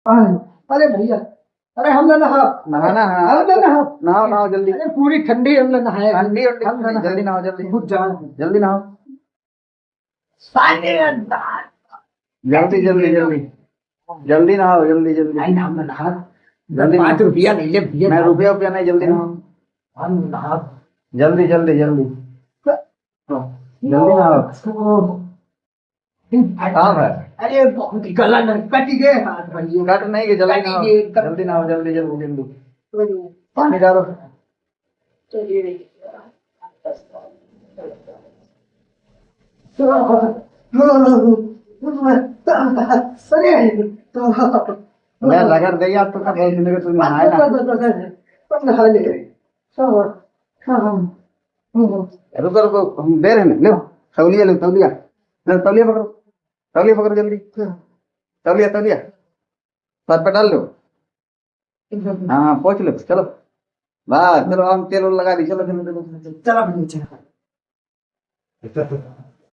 अरे भैया, अरे हमने नहा नहाना है। हमने नहा नहाओ नहाओ जल्दी। अरे पूरी ठंडी हमने नहाया ठंडी हमने उंडी जल्दी नहाओ जल्दी। बहुत जान जल्दी नहाओ साले अंदर जल्दी जल्दी जल्दी जल्दी नहाओ जल्दी जल्दी। नहीं हमने नहा जल्दी 5 रुपया ले ले भैया मैं रुपया रुपया नहीं जल्दी नहाओ हम नहा जल्दी जल्दी जल्दी जल्दी नहाओ। कहाँ है? अरे बहुत ही गला न कट गए हाथ भैया कट नहीं के जल्दी कट नहाओ गए, कट जल्दी नहाओ जल्दी जल्दी जल्दी। पानी डालो। मैं रगड़ गई आप तो कब बोल तुम नहाए ना। रुको रुको हम दे रहे हैं लो तौलिया लो तौलिया लो तौलिया पकड़ो जल्दी तौलिया तौलिया सर पे डाल लो। हाँ हाँ पोंछ लो चलो बस चलो हम तेल लगा दी चलो चलो चलो चला